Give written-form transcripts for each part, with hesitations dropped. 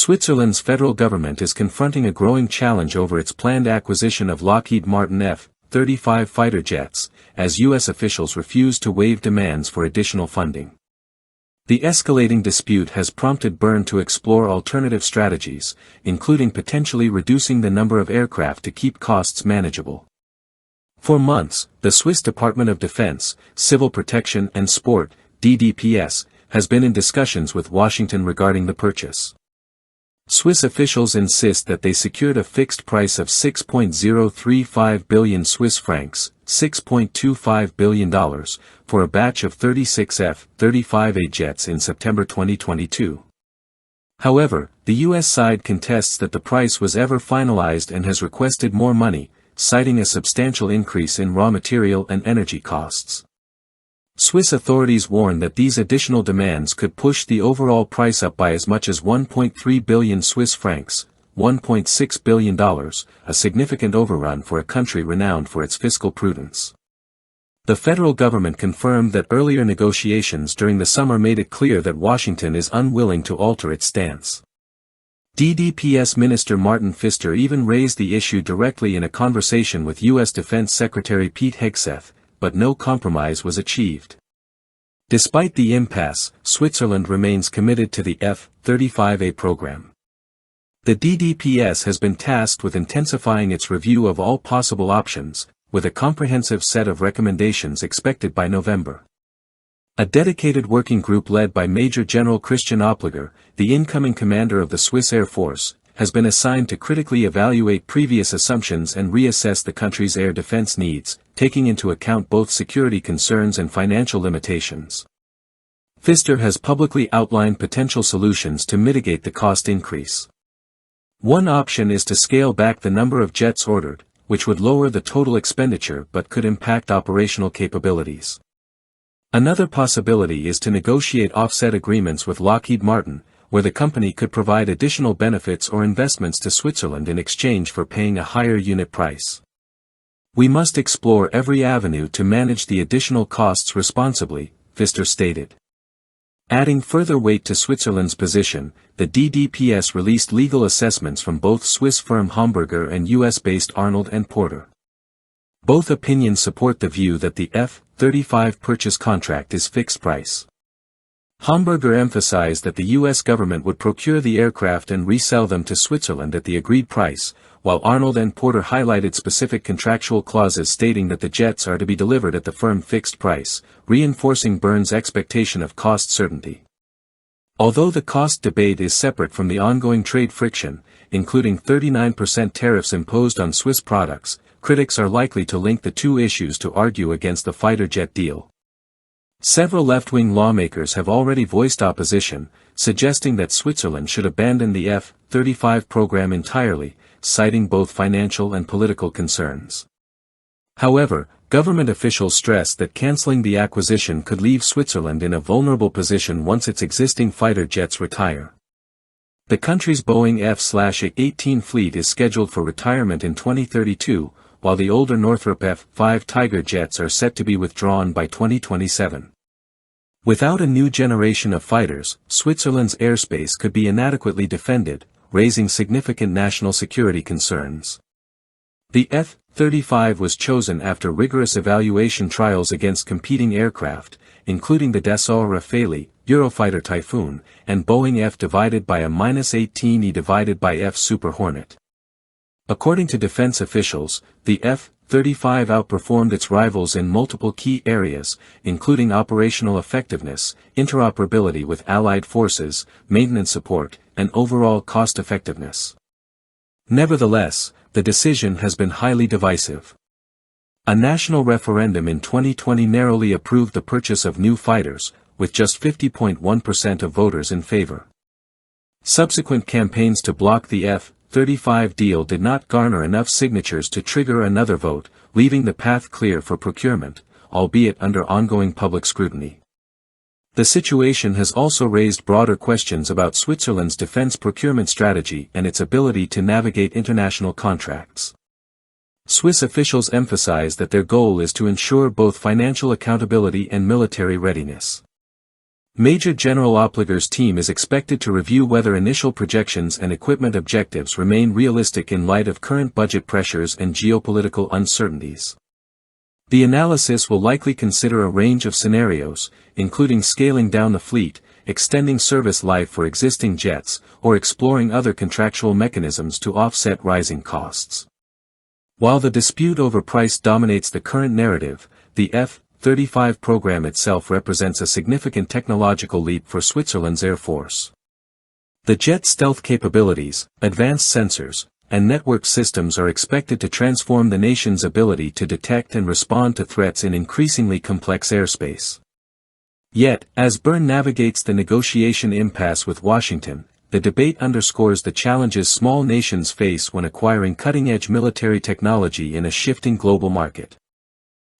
Switzerland's federal government is confronting a growing challenge over its planned acquisition of Lockheed Martin F-35 fighter jets, as U.S. officials refuse to waive demands for additional funding. The escalating dispute has prompted Bern to explore alternative strategies, including potentially reducing the number of aircraft to keep costs manageable. For months, the Swiss Department of Defense, Civil Protection and Sport, DDPS, has been in discussions with Washington regarding the purchase. Swiss officials insist that they secured a fixed price of 6.035 billion Swiss francs, $6.25 billion, for a batch of 36 F-35A jets in September 2022. However, the U.S. side contests that the price was ever finalized and has requested more money, citing a substantial increase in raw material and energy costs. Swiss authorities warn that these additional demands could push the overall price up by as much as 1.3 billion Swiss francs, $1.6 billion, a significant overrun for a country renowned for its fiscal prudence. The federal government confirmed that earlier negotiations during the summer made it clear that Washington is unwilling to alter its stance. DDPS Minister Martin Pfister even raised the issue directly in a conversation with U.S. Defense Secretary Pete Hegseth, but no compromise was achieved. Despite the impasse, Switzerland remains committed to the F-35A program. The DDPS has been tasked with intensifying its review of all possible options, with a comprehensive set of recommendations expected by November. A dedicated working group led by Major General Christian Opliger, the incoming commander of the Swiss Air Force, has been assigned to critically evaluate previous assumptions and reassess the country's air defense needs, taking into account both security concerns and financial limitations. Pfister has publicly outlined potential solutions to mitigate the cost increase. One option is to scale back the number of jets ordered, which would lower the total expenditure but could impact operational capabilities. Another possibility is to negotiate offset agreements with Lockheed Martin, where the company could provide additional benefits or investments to Switzerland in exchange for paying a higher unit price. We must explore every avenue to manage the additional costs responsibly, Pfister stated. Adding further weight to Switzerland's position, the DDPS released legal assessments from both Swiss firm Hamburger and US-based Arnold & Porter. Both opinions support the view that the F-35 purchase contract is fixed price. Hamburger emphasized that the U.S. government would procure the aircraft and resell them to Switzerland at the agreed price, while Arnold & Porter highlighted specific contractual clauses stating that the jets are to be delivered at the firm fixed price, reinforcing Bern's expectation of cost certainty. Although the cost debate is separate from the ongoing trade friction, including 39% tariffs imposed on Swiss products, critics are likely to link the two issues to argue against the fighter jet deal. Several left-wing lawmakers have already voiced opposition, suggesting that Switzerland should abandon the F-35 program entirely, citing both financial and political concerns. However, government officials stressed that canceling the acquisition could leave Switzerland in a vulnerable position once its existing fighter jets retire. The country's Boeing F/A-18 fleet is scheduled for retirement in 2032, while the older Northrop F-5 Tiger jets are set to be withdrawn by 2027. Without a new generation of fighters, Switzerland's airspace could be inadequately defended, raising significant national security concerns. The F-35 was chosen after rigorous evaluation trials against competing aircraft, including the Dassault Rafale, Eurofighter Typhoon, and Boeing F divided by a -18E divided by F Super Hornet. According to defense officials, the F-35 outperformed its rivals in multiple key areas, including operational effectiveness, interoperability with allied forces, maintenance support, and overall cost-effectiveness. Nevertheless, the decision has been highly divisive. A national referendum in 2020 narrowly approved the purchase of new fighters, with just 50.1% of voters in favor. Subsequent campaigns to block the F-35 deal did not garner enough signatures to trigger another vote, leaving the path clear for procurement, albeit under ongoing public scrutiny. The situation has also raised broader questions about Switzerland's defense procurement strategy and its ability to navigate international contracts. Swiss officials emphasize that their goal is to ensure both financial accountability and military readiness. Major General Opliger's team is expected to review whether initial projections and equipment objectives remain realistic in light of current budget pressures and geopolitical uncertainties. The analysis will likely consider a range of scenarios, including scaling down the fleet, extending service life for existing jets, or exploring other contractual mechanisms to offset rising costs. While the dispute over price dominates the current narrative, the F-35 program itself represents a significant technological leap for Switzerland's Air Force. The jet's stealth capabilities, advanced sensors, and network systems are expected to transform the nation's ability to detect and respond to threats in increasingly complex airspace. Yet, as Bern navigates the negotiation impasse with Washington, the debate underscores the challenges small nations face when acquiring cutting-edge military technology in a shifting global market.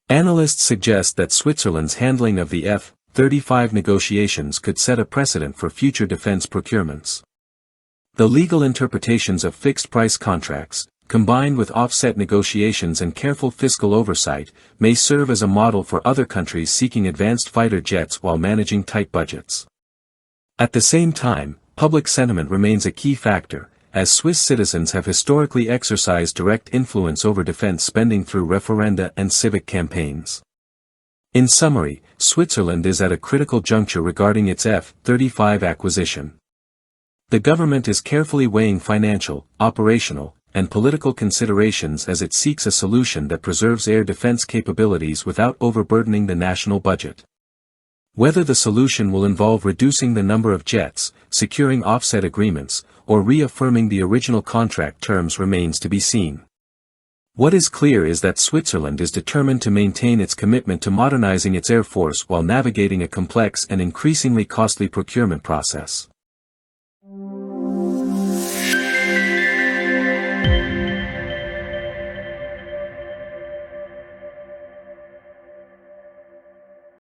Analysts suggest that Switzerland's handling of the F-35 negotiations could set a precedent for future defense procurements. The legal interpretations of fixed-price contracts, combined with offset negotiations and careful fiscal oversight, may serve as a model for other countries seeking advanced fighter jets while managing tight budgets. At the same time, public sentiment remains a key factor, as Swiss citizens have historically exercised direct influence over defense spending through referenda and civic campaigns. In summary, Switzerland is at a critical juncture regarding its F-35 acquisition. The government is carefully weighing financial, operational, and political considerations as it seeks a solution that preserves air defense capabilities without overburdening the national budget. Whether the solution will involve reducing the number of jets, securing offset agreements, or reaffirming the original contract terms remains to be seen. What is clear is that Switzerland is determined to maintain its commitment to modernizing its air force while navigating a complex and increasingly costly procurement process.